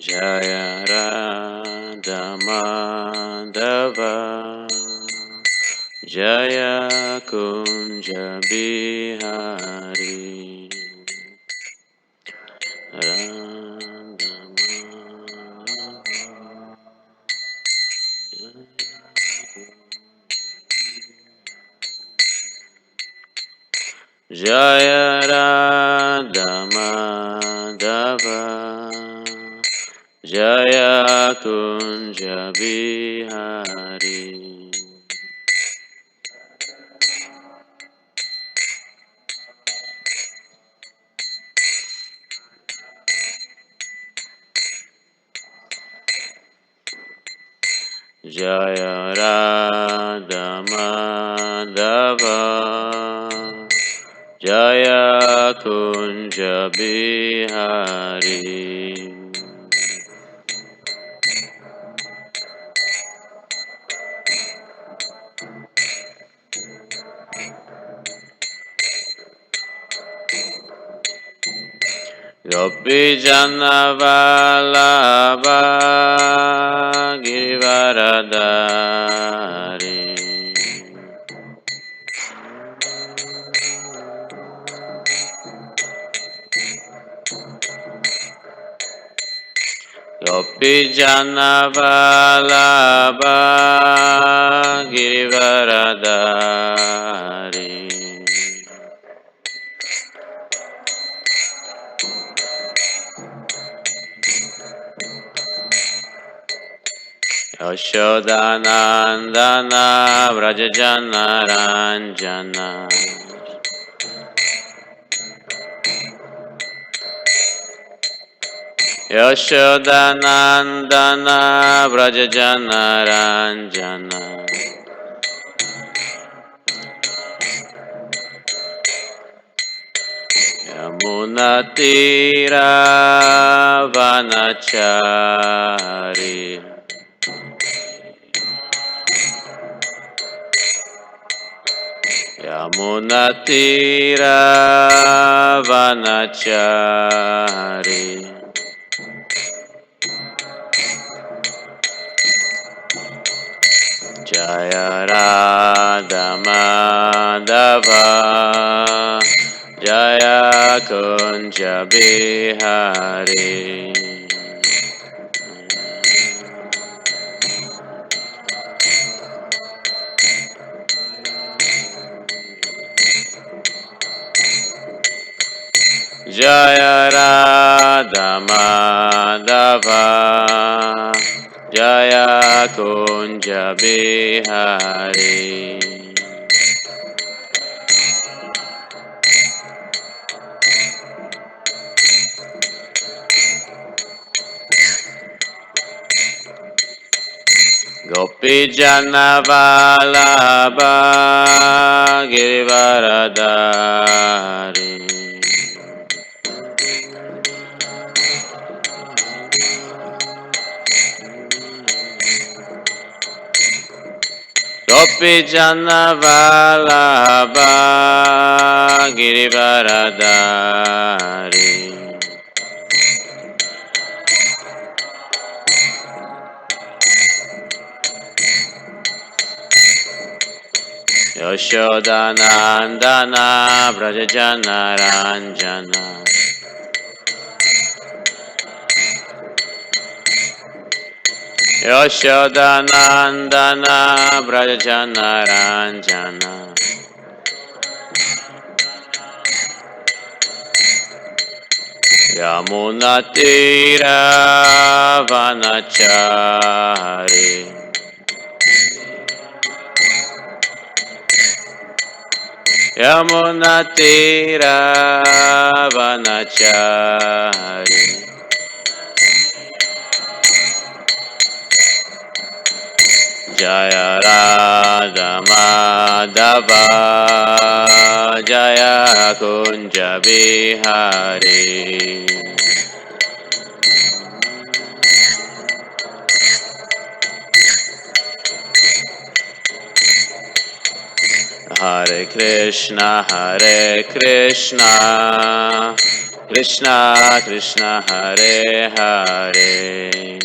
Jaya Radha Madhava Jaya Kunja Bihari Radha Jaya Radha Madhava Jaya Kunja Bihari Jaya Radha Madhava Jaya Kunja Bihari Gopi Jana Vallabha Givaradari Gopi Jana Vallabha Givaradari Yashodanandana Vrajajana Ranjana Yashodanandana Vrajajana Ranjana Yamunatira Vanachari Yamunatira Vanachari Jaya Radha Madhava Jaya Kunja Bihari Jaya Radha Madhava Jaya Kunja Bihari Gopi Jana Vallabha Givaradari Gopi Jana Vallabha Givaradari Yashodanandana Vrajajana Ranjana Yashodanandana Vrajajana Ranjana Yamunatira Vanachari Yamunatira Vanachari Jaya Radha Madhava Jaya Kunja Bihari Hare Krishna Krishna Krishna Hare Hare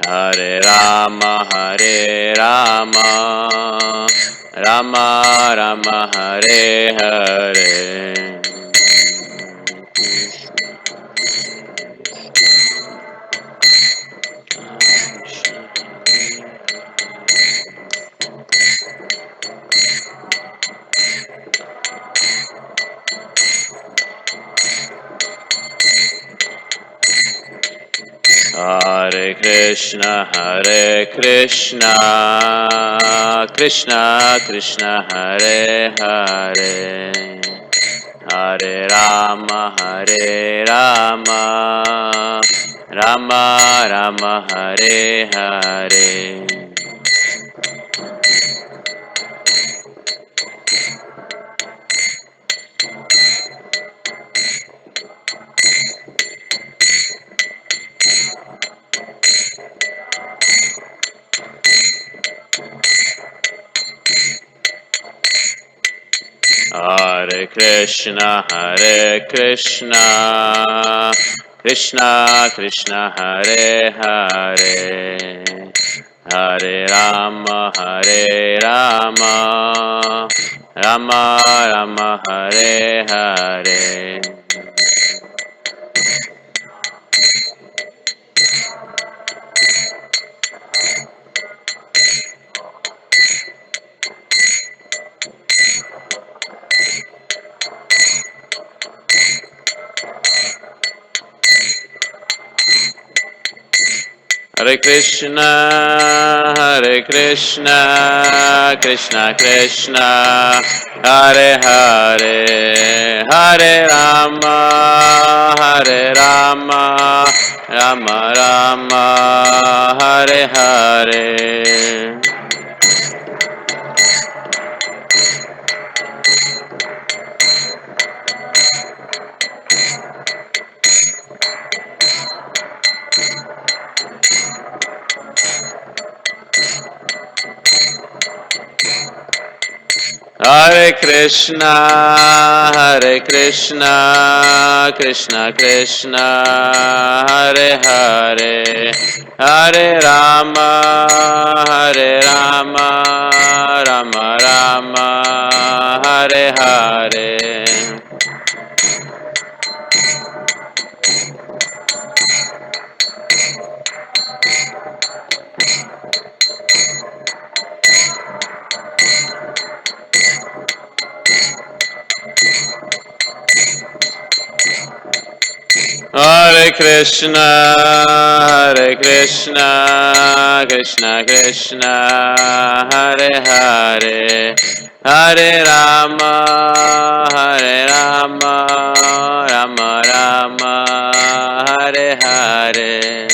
Hare Rama Hare Rama Rama Rama Hare Hare Hare Krishna Krishna Krishna Hare Hare Hare Rama Hare Rama Rama Rama Hare Hare Hare Krishna Krishna Krishna Hare Hare Hare Rama Hare Rama Rama Rama Hare Hare Hare Krishna Krishna Krishna Hare Hare Hare Rama Rama Rama Hare Hare Hare Krishna Krishna Krishna Hare Hare Hare Rama Rama Rama Hare Hare Hare Krishna Krishna Krishna Hare Hare Hare Rama Rama Rama Hare Hare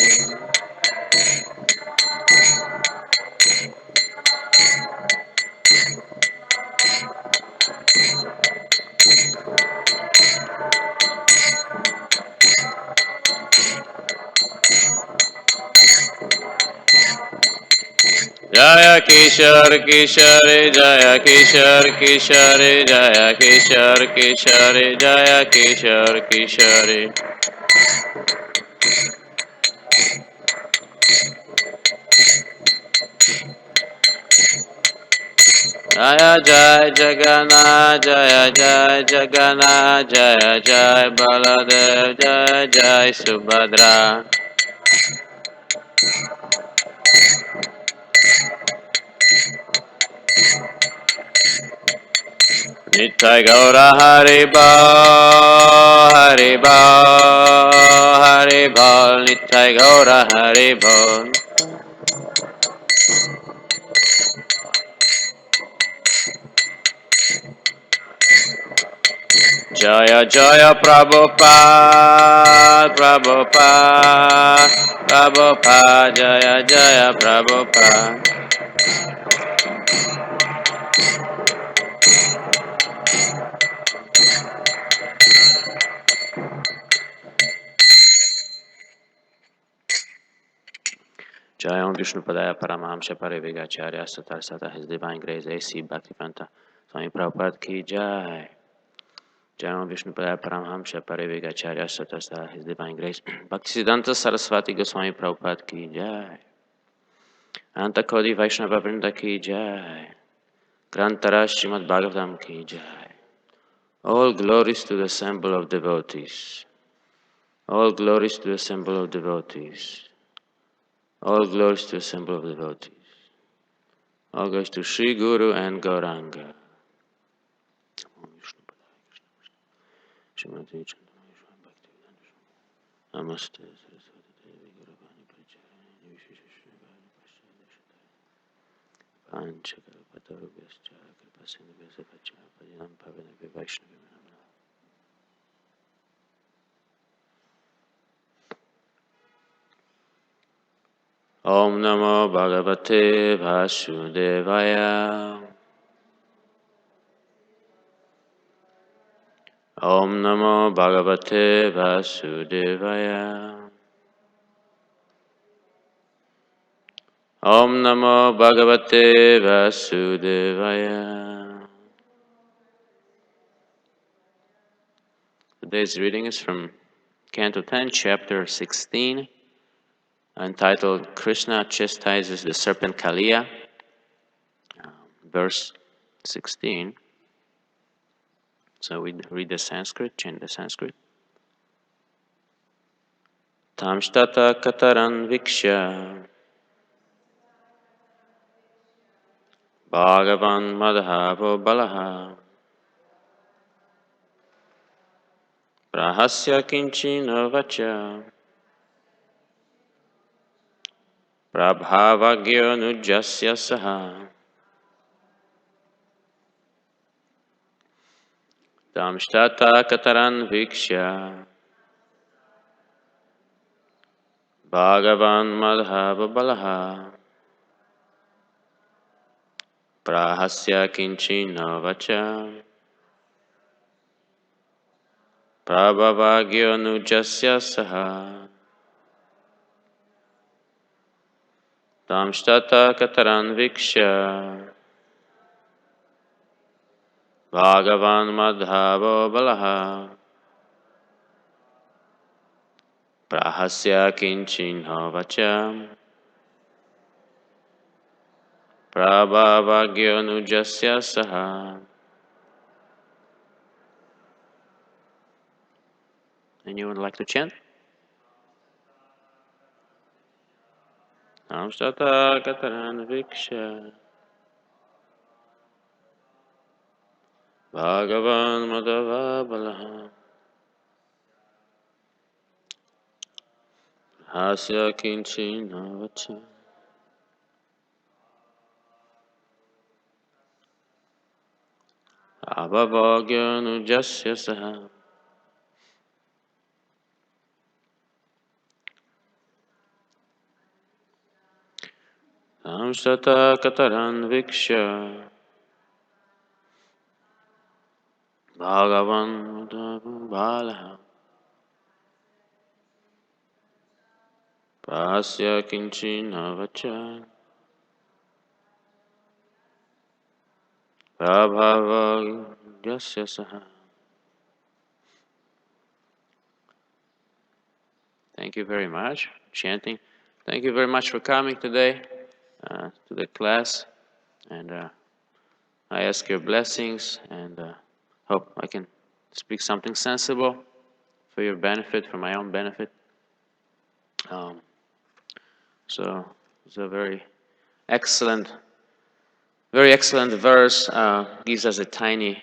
Jaya Kishore Kishore Jaya Kishore Kishore Jaya Kishore Kishore Jaya Kishore Kishore Jaya Jai Jagannath Jaya Jai Jagannath Jaya Jai Baladev Jaya Jai Subhadra Nitai Gaura Haribo Haribo Nitai Gaura Haribo Jaya Jaya Prabhupada Jaya Jaya Prabhupada Jaya Om Vishnu Padaya Paramahamsa Parivigacharya Satar Sata His Divine Grace A.C. Bhaktivedanta Swami Prabhupada Ki Jai Jai Vishnu Padaya Paramhamsa Parivekacharya Satasta, His Divine Grace. Bhaktisiddhanta Saraswati Goswami Prabhupada ki Jai. Anta Kodi Vaishnava Vrinda ki Jai. Grantara Srimad Bhagavatam ki Jai. All glories to the assemble of devotees. All glories to the assemble of devotees. All glories to the assemble of devotees. All glories to Sri Guru and Gauranga. Namaste. Om Namo Bhagavate Vasudevaya. Om Namo Bhagavate Vasudevaya. Om Namo Bhagavate Vasudevaya. Today's reading is from Canto 10, Chapter 16, entitled Krishna Chastises the Serpent Kaliya, verse 16. So we read the Sanskrit, chant the Sanskrit. Tamshtata kataran viksha Bhagavan madhavo balaha Prahasya kinchina vacha Prabhavagyo nujasya saha Tamshtata kataran viksha Bhagavan madhava balaha Prahasya kinchina vacha Prabhavagyo nujasya saha Tamshtata kataran viksha Bhagavan madhavo balaha Prahasya kinchina vacha Prabhavagyo nujasya saha. Anyone like to chant? Namstata kataran viksha Bhagavan madhava balaha Hasya kinchina vacha Abhavagyo nujasya saha. Namstata kataran viksha Bhagavan madhava balaha Hasya kinchina vacha Prabhavagyo saha. Thank you very much for chanting. Thank you very much for coming today to the class. And I ask your blessings and hope I can speak something sensible for your benefit, for my own benefit. So it's a very excellent verse. Gives us a tiny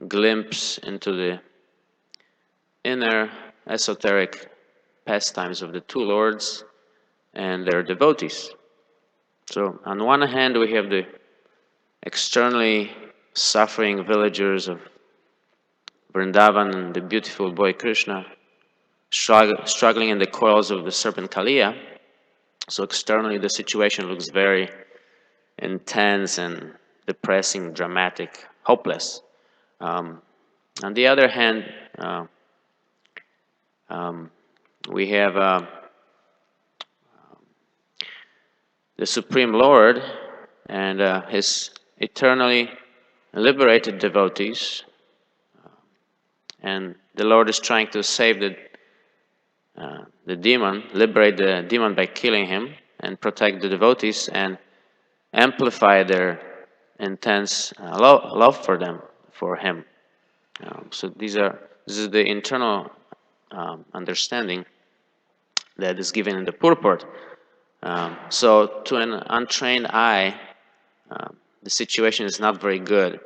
glimpse into the inner esoteric pastimes of the two lords and their devotees. So on one hand, we have the externally suffering villagers of Vrindavan and the beautiful boy Krishna struggling in the coils of the serpent Kaliya. So externally, the situation looks very intense and depressing, dramatic, hopeless. On the other hand, we have the Supreme Lord and His eternally liberated devotees And the Lord is trying to save the demon, liberate the demon by killing him, and protect the devotees and amplify their intense love for them, for him. So this is the internal understanding that is given in the purport. So to an untrained eye, the situation is not very good,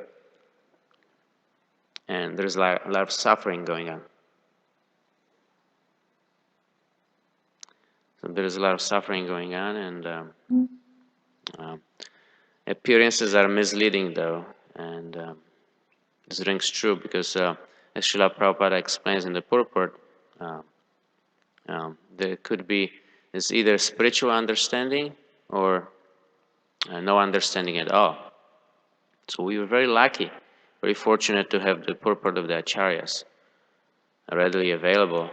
and there's a lot of suffering going on. So there's a lot of suffering going on, and appearances are misleading, though, and this rings true because, as Srila Prabhupada explains in the purport, there could be is either spiritual understanding or no understanding at all. So we were very lucky, very fortunate to have the purport of the Acharyas readily available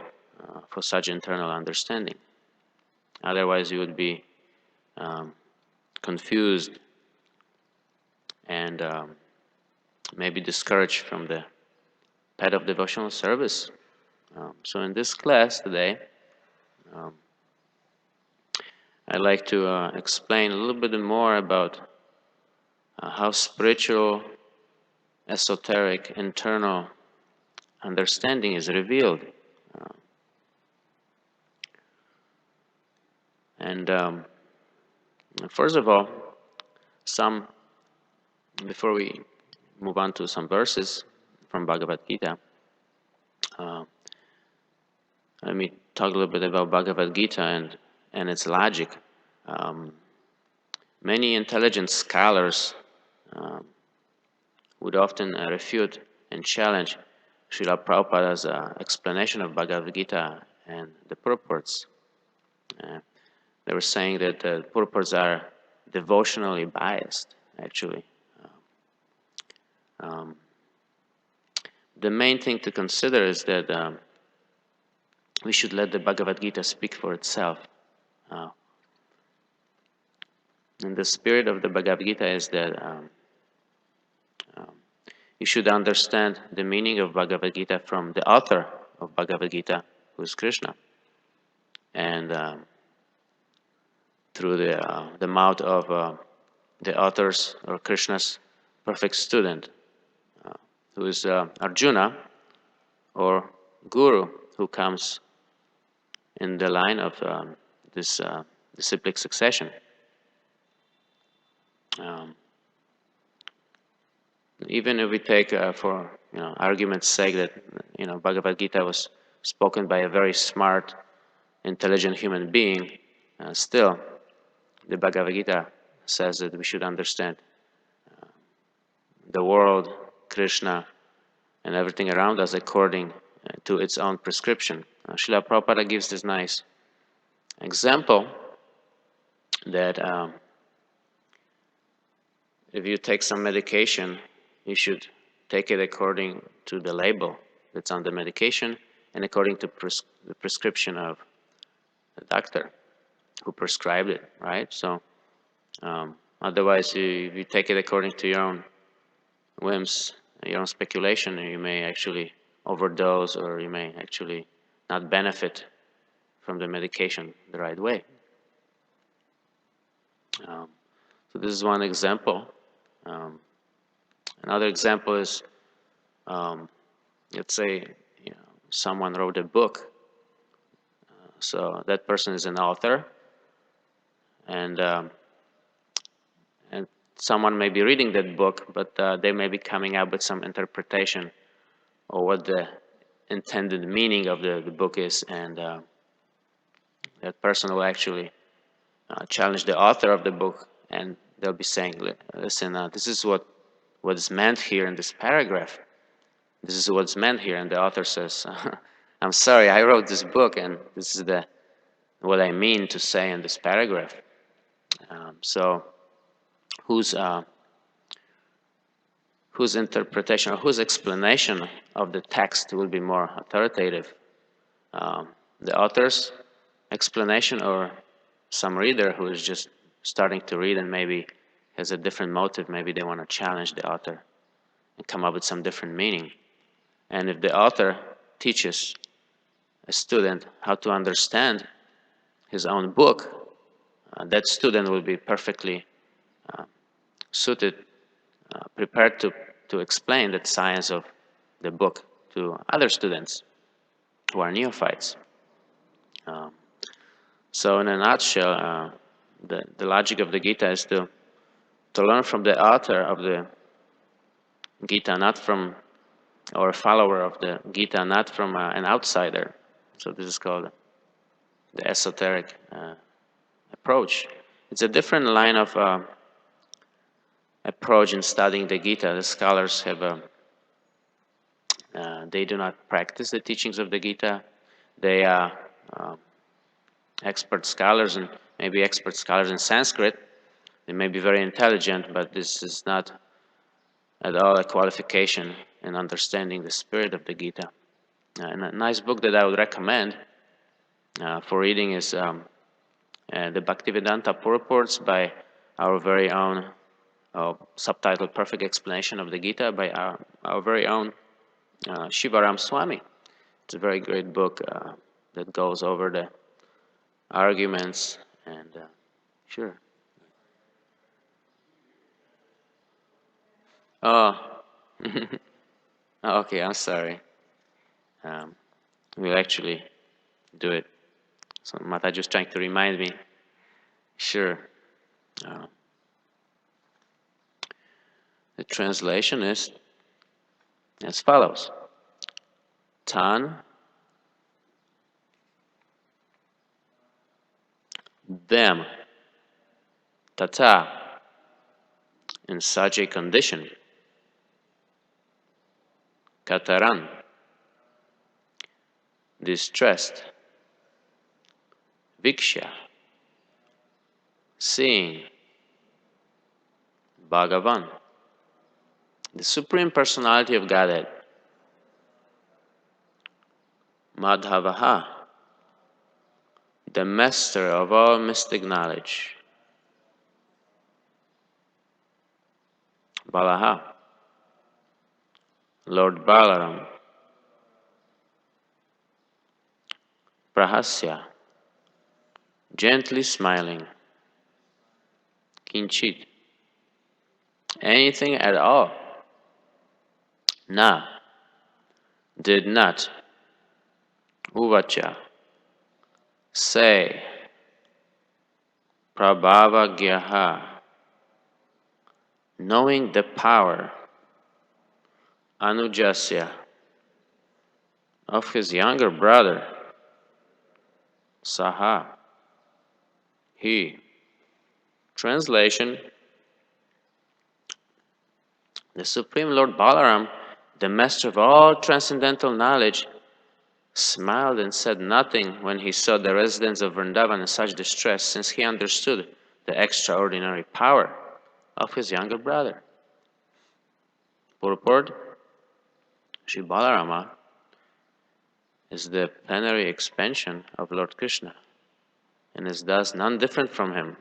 for such internal understanding. Otherwise, you would be confused and maybe discouraged from the path of devotional service. So in this class today, I'd like to explain a little bit more about how spiritual, esoteric, internal understanding is revealed. And first of all, before we move on to some verses from Bhagavad Gita, let me talk a little bit about Bhagavad Gita and its logic. Many intelligent scholars would often refute and challenge Srila Prabhupada's explanation of Bhagavad Gita and the purports. They were saying that the purports are devotionally biased, actually. The main thing to consider is that we should let the Bhagavad Gita speak for itself. And the spirit of the Bhagavad Gita is that you should understand the meaning of Bhagavad Gita from the author of Bhagavad Gita, who is Krishna, and through the mouth of the author's or Krishna's perfect student, who is Arjuna, or Guru, who comes in the line of this disciplic succession. Even if we take, for argument's sake, that Bhagavad Gita was spoken by a very smart, intelligent human being, still, the Bhagavad Gita says that we should understand the world, Krishna, and everything around us according to its own prescription. Srila Prabhupada gives this nice example that if you take some medication, you should take it according to the label that's on the medication and according to the prescription of the doctor who prescribed it, right? So otherwise, if you take it according to your own whims, your own speculation, you may actually overdose, or you may actually not benefit from the medication the right way. So this is one example. Another example is, let's say, someone wrote a book. So that person is an author, and someone may be reading that book, but they may be coming up with some interpretation or what the intended meaning of the book is, and that person will actually challenge the author of the book, and they'll be saying, listen, this is what is meant here in this paragraph. This is what's meant here. And the author says, I'm sorry, I wrote this book, and this is what I mean to say in this paragraph. So whose interpretation or whose explanation of the text will be more authoritative? The author's explanation, or some reader who is just starting to read and maybe has a different motive? Maybe they want to challenge the author and come up with some different meaning. And if the author teaches a student how to understand his own book, that student will be perfectly suited, prepared to explain the science of the book to other students who are neophytes. So in a nutshell, the logic of the Gita is to learn from the author of the Gita, not from, or a follower of the Gita, not from an outsider. So this is called the esoteric approach. It's a different line of approach in studying the Gita. The scholars have they do not practice the teachings of the Gita. They are expert scholars, and maybe expert scholars in Sanskrit. They may be very intelligent, but this is not at all a qualification in understanding the spirit of the Gita. And a nice book that I would recommend for reading is the Bhaktivedanta Purports by our very own, subtitled Perfect Explanation of the Gita by our very own Shivaram Swami. It's a very great book that goes over the arguments and sure. Oh, okay, I'm sorry. We'll actually do it. So Mataji was trying to remind me. Sure. The translation is as follows. Tan them tata in such a condition kataran distressed viksha seeing Bhagavan, the Supreme Personality of Godhead, Madhavaha, the master of all mystic knowledge, Balaha, Lord Balaram, Prahasya, gently smiling, Kinchit, anything at all, Na, did not, Uvacha, say, Prabhavagyaha, knowing the power, Anujasya, of his younger brother, Saha, he. Translation: the Supreme Lord Balaram, the master of all transcendental knowledge, smiled and said nothing when he saw the residents of Vrindavan in such distress, since he understood the extraordinary power of his younger brother. Purport: Sri Balarama is the plenary expansion of Lord Krishna and is thus none different from him.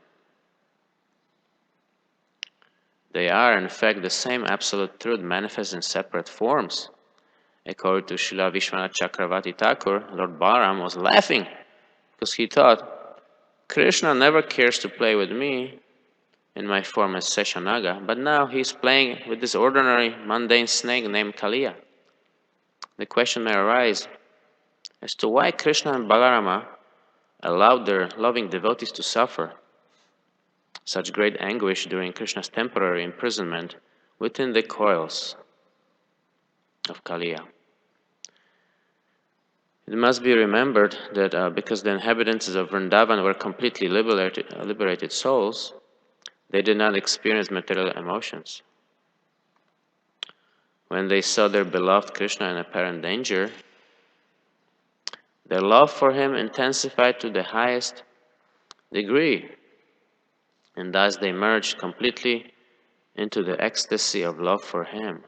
They are, in fact, the same absolute truth manifest in separate forms. According to Srila Vishwanath Chakravarti Thakur, Lord Balaram was laughing because he thought, Krishna never cares to play with me in my form as Seshanaga, but now he's playing with this ordinary, mundane snake named Kaliya. The question may arise as to why Krishna and Balarama allowed their loving devotees to suffer such great anguish during Krishna's temporary imprisonment within the coils of Kaliya. It must be remembered that because the inhabitants of Vrindavan were completely liberated souls, they did not experience material emotions. When they saw their beloved Krishna in apparent danger, their love for him intensified to the highest degree, and thus they merged completely into the ecstasy of love for him.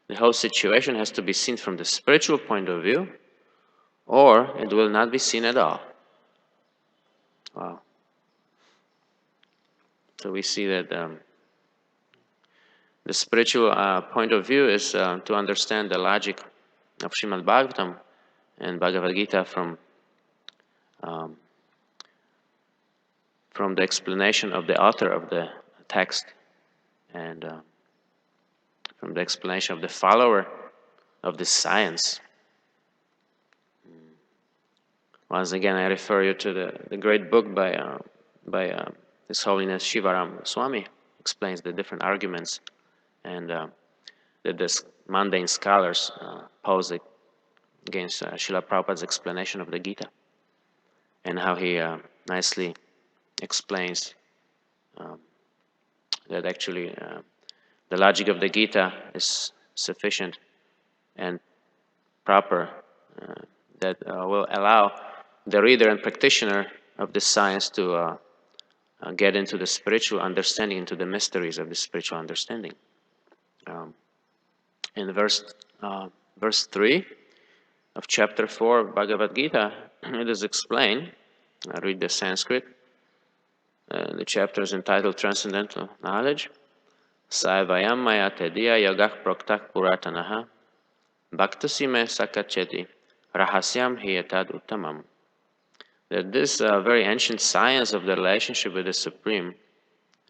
The whole situation has to be seen from the spiritual point of view, or it will not be seen at all. Wow. So we see that The spiritual point of view is to understand the logic of Srimad Bhagavatam and Bhagavad Gita um, from the explanation of the author of the text and from the explanation of the follower of this science. Once again, I refer you to the great book by His Holiness Shivaram Swami, explains the different arguments and that the mundane scholars pose against Srila Prabhupada's explanation of the Gita, and how he nicely explains that actually the logic of the Gita is sufficient and proper, that will allow the reader and practitioner of this science to get into the spiritual understanding, into the mysteries of the spiritual understanding. In verse 3 of chapter 4 of Bhagavad Gita, it is explained, I read the Sanskrit, the chapter is entitled Transcendental Knowledge. Saivayam maya tediya yagak proktak puratanaha bhaktasime sakacheti rahasyam hiyatad uttamam. That this very ancient science of the relationship with the Supreme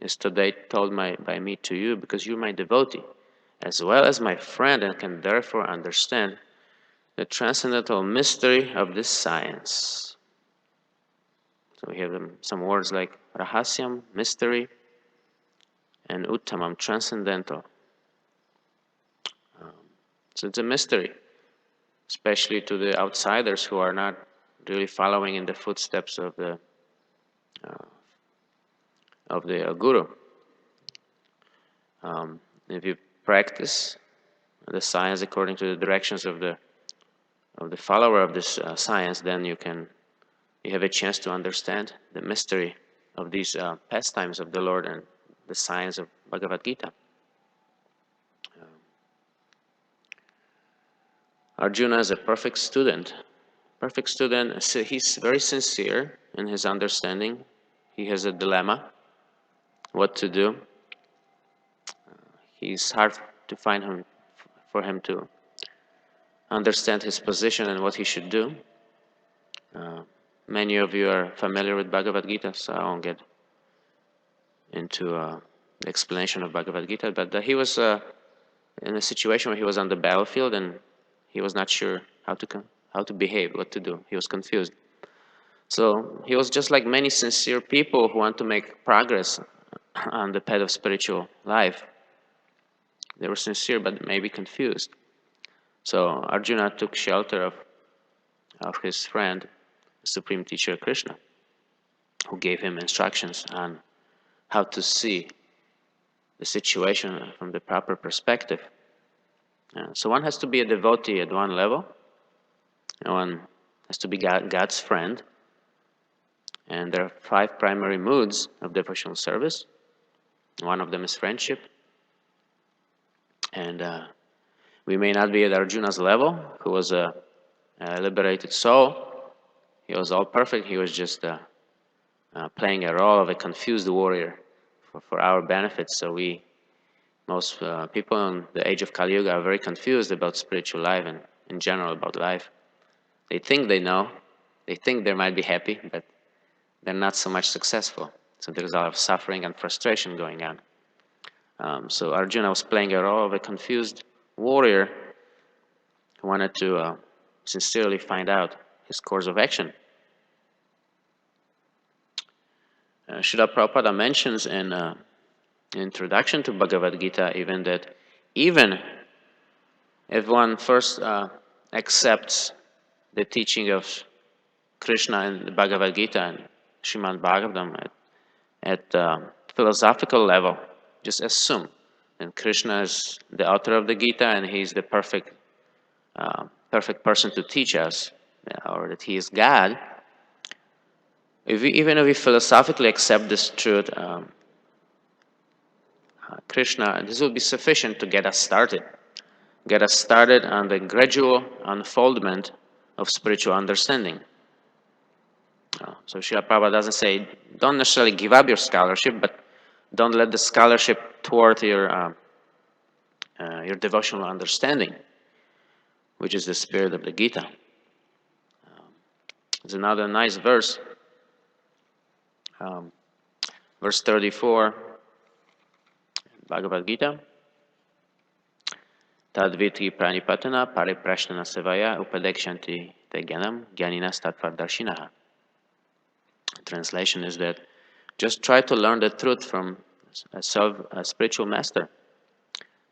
is today told by me to you because you're my devotee, as well as my friend, and can therefore understand the transcendental mystery of this science. So we have some words like rahasyam, mystery, and uttamam, transcendental. So it's a mystery, especially to the outsiders who are not really following in the footsteps of the guru. If you practice the science according to the directions of the follower of this science, then you have a chance to understand the mystery of these pastimes of the Lord and the science of Bhagavad Gita. Arjuna is a perfect student. Perfect student, so he's very sincere in his understanding. He has a dilemma, what to do. It's hard to find for him to understand his position and what he should do. Many of you are familiar with Bhagavad Gita, so I won't get into the explanation of Bhagavad Gita, but he was in a situation where he was on the battlefield and he was not sure how to behave, what to do. He was confused. So he was just like many sincere people who want to make progress on the path of spiritual life. They were sincere but maybe confused. So Arjuna took shelter of his friend, Supreme Teacher Krishna, who gave him instructions on how to see the situation from the proper perspective. So one has to be a devotee at one level, and one has to be God's friend. And there are 5 primary moods of devotional service. One of them is friendship. And we may not be at Arjuna's level, who was a liberated soul. He was all perfect. He was just playing a role of a confused warrior for our benefit. So most people in the age of Kali Yuga are very confused about spiritual life and in general about life. They think they know. They think they might be happy, but they're not so much successful. So there's a lot of suffering and frustration going on. So Arjuna was playing a role of a confused warrior who wanted to sincerely find out his course of action. Srila Prabhupada mentions in introduction to Bhagavad Gita even if one first accepts the teaching of Krishna in the Bhagavad Gita and Srimad Bhagavatam at philosophical level, just assume that Krishna is the author of the Gita and he's the perfect person to teach us, or that he is God. Even if we philosophically accept this truth, Krishna, this will be sufficient to get us started on the gradual unfoldment of spiritual understanding. So Srila Prabhupada doesn't say, don't necessarily give up your scholarship, but don't let the scholarship thwart your your devotional understanding, which is the spirit of the Gita. There's another nice verse, verse 34, Bhagavad Gita. Tadviti pranipatana pariprashnana sevaya upadekshanti teganam gyaninas tatvardarshinaha. Translation is that just try to learn the truth from a spiritual master.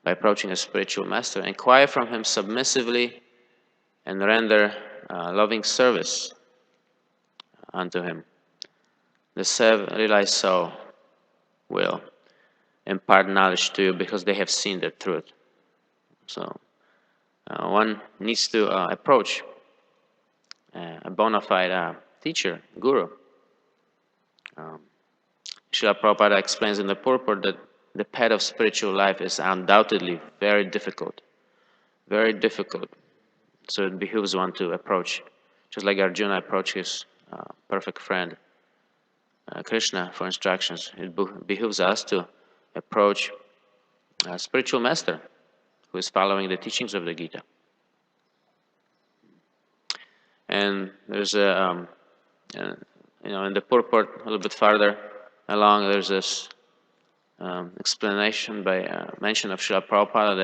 By approaching a spiritual master, inquire from him submissively and render loving service unto him. The realized soul will impart knowledge to you because they have seen the truth. So one needs to approach a bona fide teacher, guru. Srila Prabhupada explains in the purport that the path of spiritual life is undoubtedly very difficult. Very difficult. So it behooves one to approach, just like Arjuna approached his perfect friend Krishna for instructions. It behooves us to approach a spiritual master who is following the teachings of the Gita. And there's a, in the purport a little bit farther along, there's this explanation by mention of Srila Prabhupada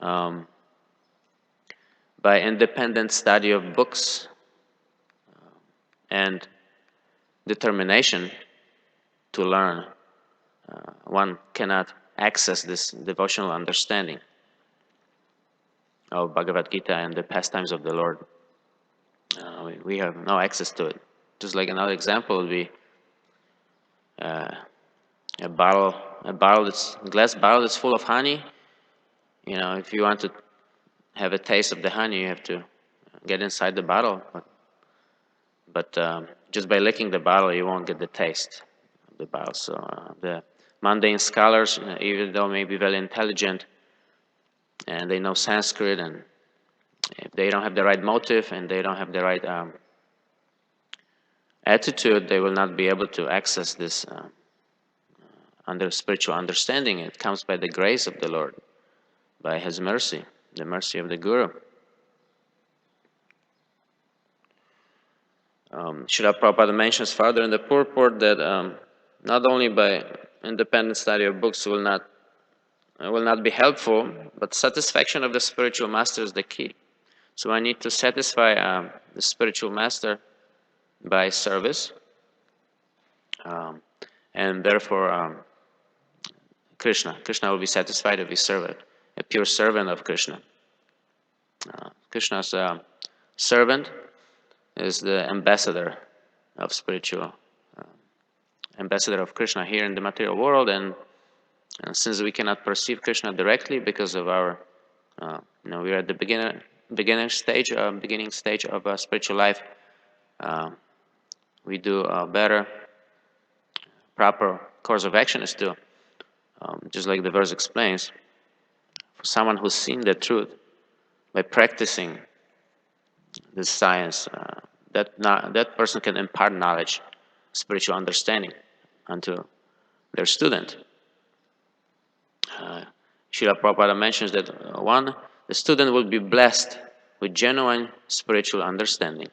that by independent study of books and determination to learn, one cannot access this devotional understanding of Bhagavad Gita and the pastimes of the Lord. We have no access to it. Just like another example would be a glass bottle that's full of honey. If you want to have a taste of the honey, you have to get inside the bottle. But just by licking the bottle, you won't get the taste of the bottle. So the mundane scholars, even though may be very intelligent and they know Sanskrit, and if they don't have the right motive and they don't have the right attitude, they will not be able to access this under spiritual understanding. It comes by the grace of the Lord, by His mercy, the mercy of the Guru. Srila Prabhupada mentions further in the purport that not only by independent study of books will not be helpful, but satisfaction of the spiritual master is the key. So I need to satisfy the spiritual master by service, and therefore Krishna will be satisfied if we serve a pure servant of Krishna. Krishna's servant is the ambassador of ambassador of Krishna here in the material world, and since we cannot perceive Krishna directly because of our, we are at the beginning stage of spiritual life, we do a better, proper course of action is to, just like the verse explains, for someone who's seen the truth, by practicing this science, that person can impart knowledge, spiritual understanding unto their student. Srila Prabhupada mentions that the student will be blessed with genuine spiritual understanding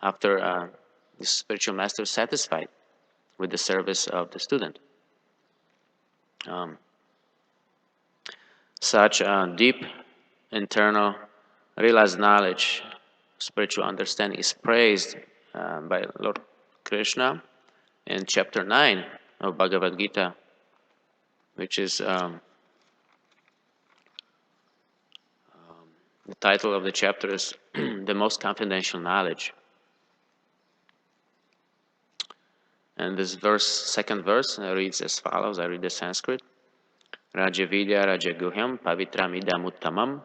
after the spiritual master is satisfied with the service of the student. Such deep internal realized knowledge, spiritual understanding is praised by Lord Krishna in chapter 9 of Bhagavad Gita, which is the title of the chapter is The Most Confidential Knowledge. And this second verse reads as follows. I read the Sanskrit. Raja Vidya Raja Guhyam Pavitram Idam Uttamam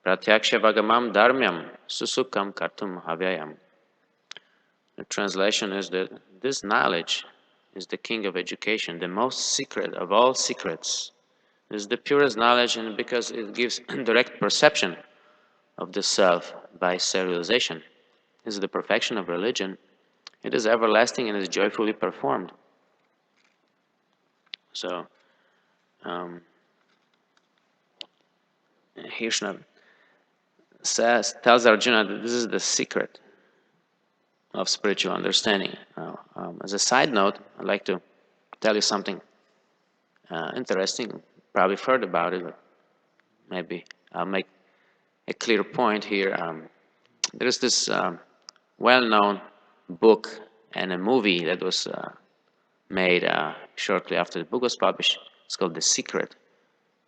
Pratyaksha Vagamam Dharmyam Susukam Kartum Havyayam. The translation is that this knowledge is the king of education, the most secret of all secrets. It is the purest knowledge, and because it gives direct perception of the self by self-realization. It is the perfection of religion. It is everlasting and is joyfully performed. So, Krishna tells Arjuna that this is the secret of spiritual understanding. As a side note, I'd like to tell you something interesting. Probably heard about it, but maybe I'll make a clear point here. There's this well-known book and a movie that was made shortly after the book was published. It's called The Secret.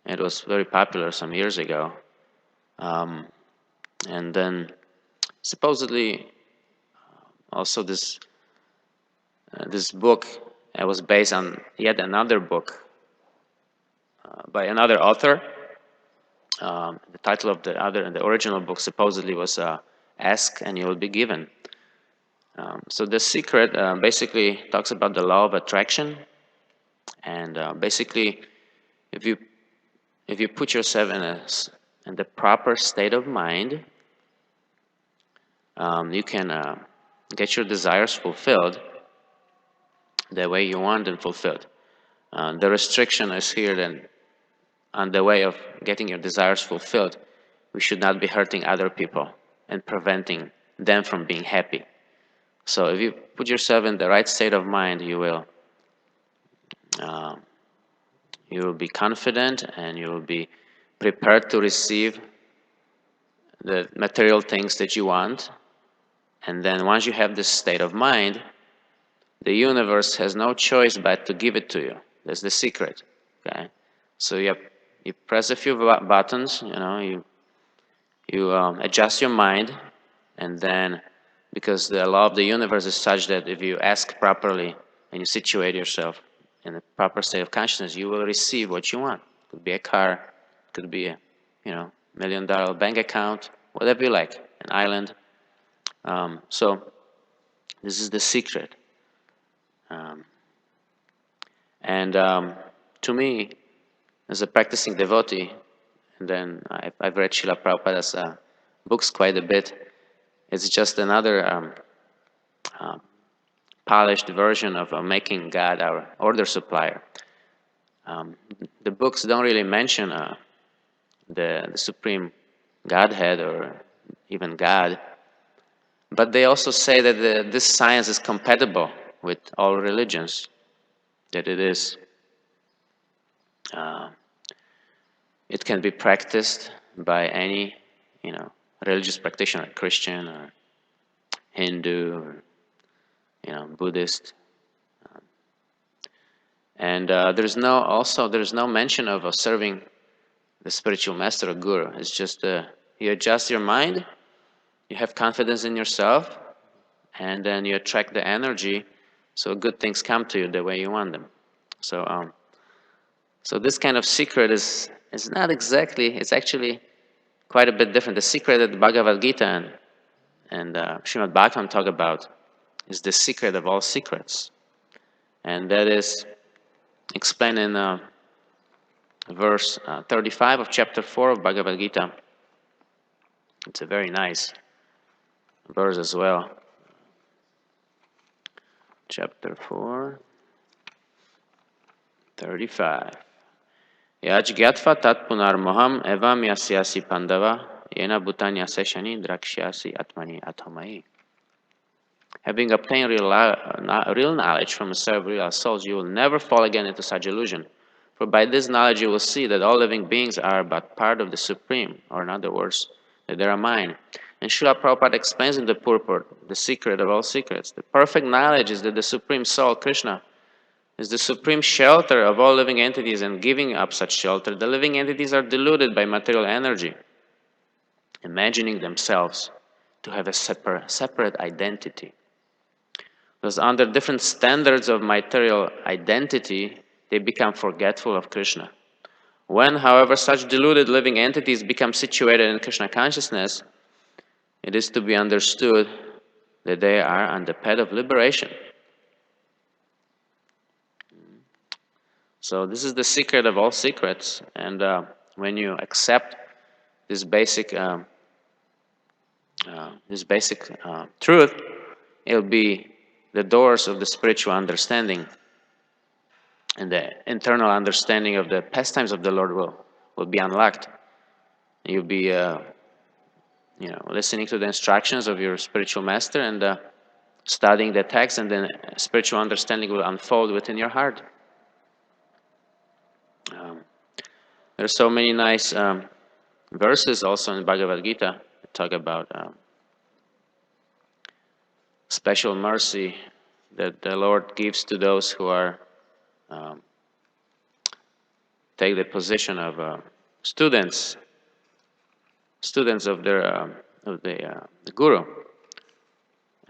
It was very popular some years ago. And then supposedly also this book was based on yet another book by another author. The title of the original book supposedly was "Ask and You Will Be Given." So the secret basically talks about the law of attraction, and basically, if you put yourself in the proper state of mind, you can get your desires fulfilled the way you want them fulfilled. The restriction is here then on the way of getting your desires fulfilled. We should not be hurting other people and preventing them from being happy. So if you put yourself in the right state of mind, you will be confident and you will be prepared to receive the material things that you want. And then once you have this state of mind, the universe has no choice but to give it to you. That's the secret. Okay, so you press a few buttons. You adjust your mind, and then because the law of the universe is such that if you ask properly and you situate yourself in a proper state of consciousness, you will receive what you want. It could be a car, it could be a $1 million bank account, whatever you like, an island. So this is the secret. To me, as a practicing devotee, and then I've read Srila Prabhupada's books quite a bit. It's just another polished version of making God our order supplier. The books don't really mention the Supreme Godhead or even God, but they also say that this science is compatible with all religions, that it can be practiced by any religious practitioner, Christian or Hindu or Buddhist. And there's no mention of serving the spiritual master or guru. It's just you adjust your mind, you have confidence in yourself, and then you attract the energy, so good things come to you the way you want them. So this kind of secret is not exactly. It's actually quite a bit different. The secret that the Bhagavad Gita and Srimad Bhagavatam talk about is the secret of all secrets, and that is explained in verse 35 of chapter 4 of Bhagavad Gita. It's a very nice verse as well. Chapter 4, 35. Yaj gyatva tat punarmoham evam yasyasi pandava yena bhutanya seshani drakshyasi atmani atomai. Having obtained real knowledge from a set of real souls, you will never fall again into such illusion. For by this knowledge you will see that all living beings are but part of the Supreme, or in other words, that they are mine. And Srila Prabhupada explains in the purport, the secret of all secrets. The perfect knowledge is that the Supreme Soul, Krishna, is the supreme shelter of all living entities, and giving up such shelter, the living entities are deluded by material energy, imagining themselves to have a separate identity. Thus, under different standards of material identity, they become forgetful of Krishna. When, however, such deluded living entities become situated in Krishna consciousness, it is to be understood that they are on the path of liberation. So this is the secret of all secrets, and when you accept this basic truth, it'll be the doors of the spiritual understanding, and the internal understanding of the pastimes of the Lord will be unlocked. You'll be listening to the instructions of your spiritual master and studying the text, and then spiritual understanding will unfold within your heart. There are so many nice verses also in Bhagavad Gita that talk about special mercy that the Lord gives to those who are take the position of students of the Guru,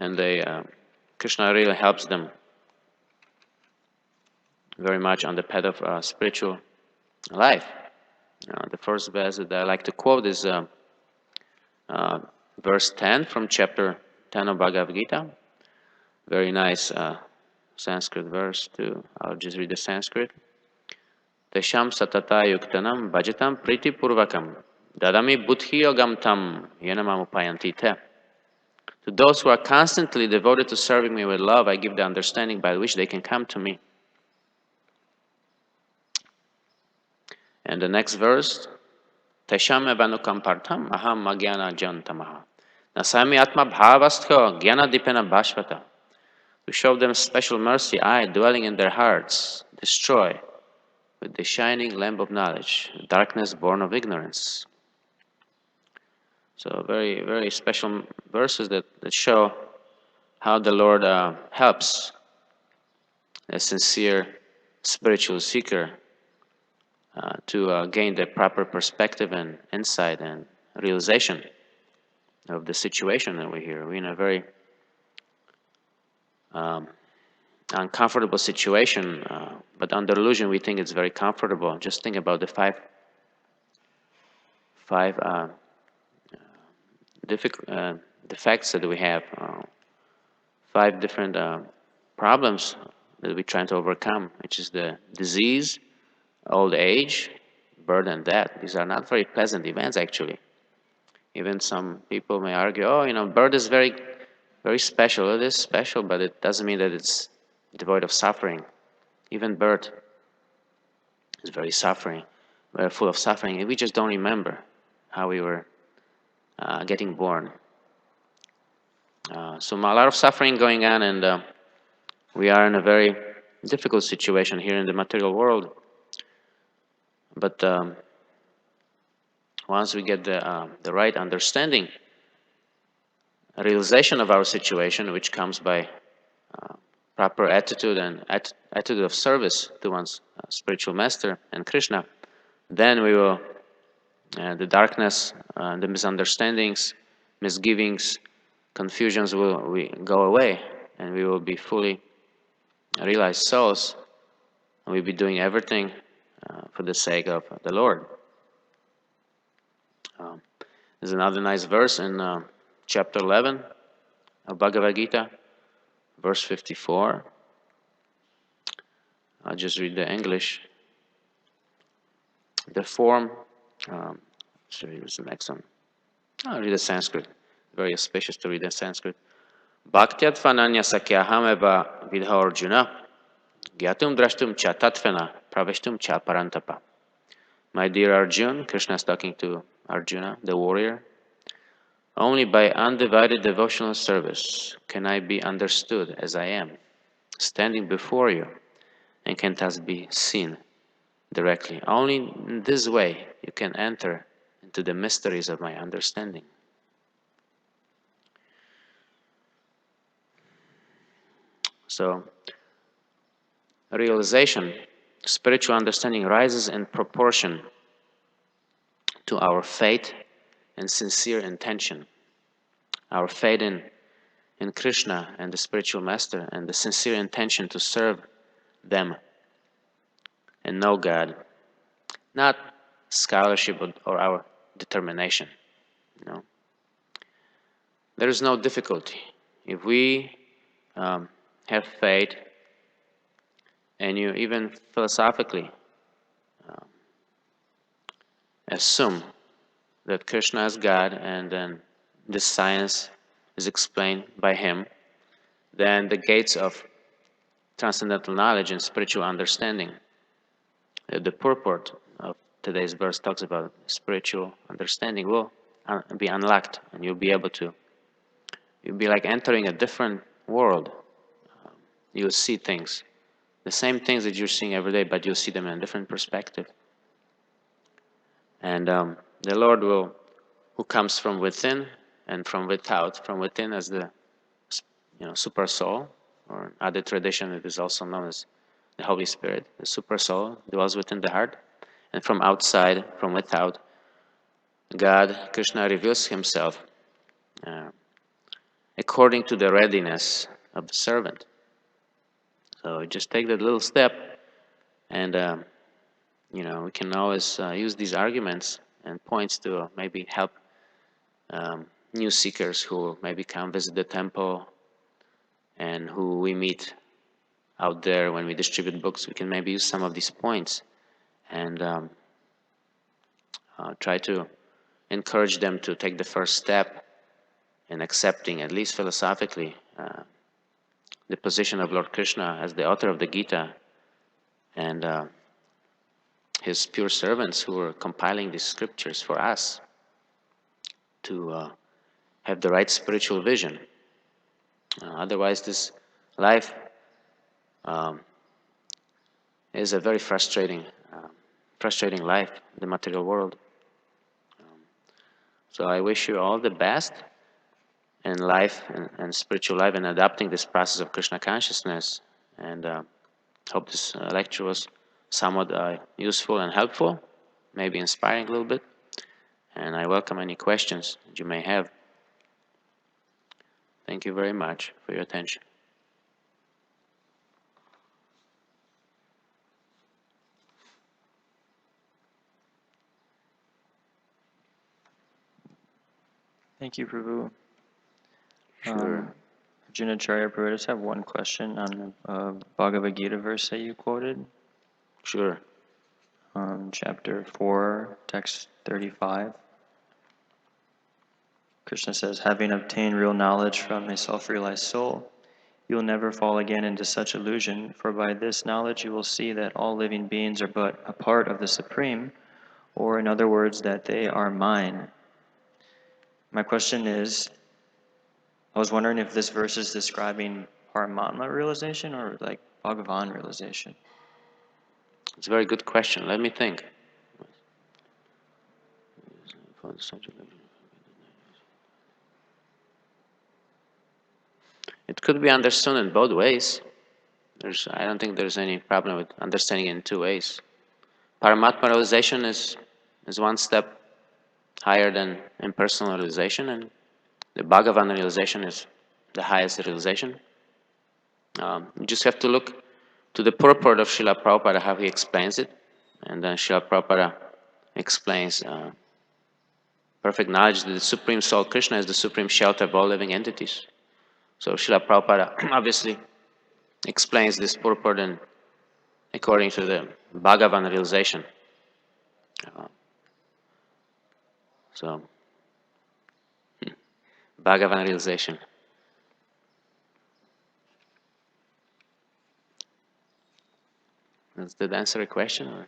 and Krishna really helps them very much on the path of spiritual life. The first verse that I like to quote is verse 10 from chapter 10 of Bhagavad Gita. Very nice Sanskrit verse too. I'll just read the Sanskrit. Tesham satata yuktanam bhajatam priti purvakam dadami buddhi yogam tam yenamam upayanti te. To those who are constantly devoted to serving me with love, I give the understanding by which they can come to me. And the next verse, Tesham evanukam partham aham magyana jantamaha. Nasami atma bhavastho gyana dipena bhashvata. To show them special mercy, I, dwelling in their hearts, destroy with the shining lamp of knowledge, darkness born of ignorance. So very, very special verses that show how the Lord helps a sincere spiritual seeker to gain the proper perspective and insight and realization of the situation that we're here. We're in a very uncomfortable situation, but under illusion we think it's very comfortable. Just think about the five defects that we have, 5 different problems that we're trying to overcome, which is the disease, old age, birth, and death. These are not very pleasant events, actually. Even some people may argue, birth is very, very special. It is special, but it doesn't mean that it's devoid of suffering. Even birth is very suffering, very full of suffering, and we just don't remember how we were getting born. So a lot of suffering going on, and we are in a very difficult situation here in the material world. But once we get the right understanding, a realization of our situation, which comes by proper attitude and attitude of service to one's spiritual master and Krishna, then we will, the darkness, the misunderstandings, misgivings, confusions will go away, and we will be fully realized souls, and we'll be doing everything for the sake of the Lord. There's another nice verse in chapter 11 of Bhagavad Gita, verse 54. I'll just read the English. The form, sorry, what's the next one? I'll read the Sanskrit. Very auspicious to read the Sanskrit. Bhaktyat fananya sakyaham eva vidha Arjuna gyatum drashtum cha tatfena praveshtum cha parantapa. My dear Arjuna, Krishna is talking to Arjuna, the warrior. Only by undivided devotional service can I be understood as I am, standing before you, and can thus be seen directly. Only in this way you can enter into the mysteries of my understanding. So, realization, spiritual understanding rises in proportion to our faith and sincere intention. Our faith in Krishna and the spiritual master, and the sincere intention to serve them and know God, not scholarship or our determination. There is no difficulty if we have faith, and you even philosophically assume that Krishna is God, and then this science is explained by him, then the gates of transcendental knowledge and spiritual understanding, the purport of today's verse talks about, spiritual understanding will be unlocked, and you'll be able to, you'll be like entering a different world. You'll see things, the same things that you're seeing every day, but you'll see them in a different perspective. And the Lord will, who comes from within and from without, from within as the super soul, or in other tradition it is also known as the Holy Spirit. The super soul dwells within the heart, and from outside, from without, God, Krishna, reveals Himself according to the readiness of the servant. So just take that little step, and we can always use these arguments and points to maybe help new seekers who maybe come visit the temple and who we meet out there when we distribute books. We can maybe use some of these points and try to encourage them to take the first step in accepting, at least philosophically, the position of Lord Krishna as the author of the Gita and His pure servants who are compiling these scriptures for us to have the right spiritual vision. Otherwise, this life is a very frustrating life, the material world. So I wish you all the best in life and spiritual life in adopting this process of Krishna consciousness, and hope this lecture was somewhat useful and helpful, maybe inspiring a little bit, and I welcome any questions that you may have. Thank you very much for your attention. Thank you, Prabhu. Sure. Arjunacarya, Prabhu, I just have one question on the Bhagavad Gita verse that you quoted. Sure. Chapter 4, text 35. Krishna says, having obtained real knowledge from a self-realized soul, you will never fall again into such illusion, for by this knowledge you will see that all living beings are but a part of the Supreme, or in other words, that they are mine. My question is, I was wondering if this verse is describing Paramatma realization or like Bhagavan realization. It's a very good question. Let me think. It could be understood in both ways. I don't think there's any problem with understanding it in two ways. Paramatma realization is one step higher than impersonal realization, and the Bhagavan realization is the highest realization. You just have to look to the purport of Srila Prabhupada, how he explains it, and then Srila Prabhupada explains perfect knowledge that the Supreme Soul Krishna is the supreme shelter of all living entities. So Srila Prabhupada obviously explains this purport in, according to the Bhagavan realization. So, Bhagavan realization. Does that answer a question or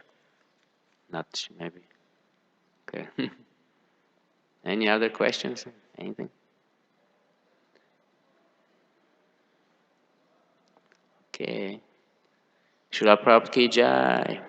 not? Maybe. Okay. Any other questions? Anything? Okay. Srila Prabhupada ki jai.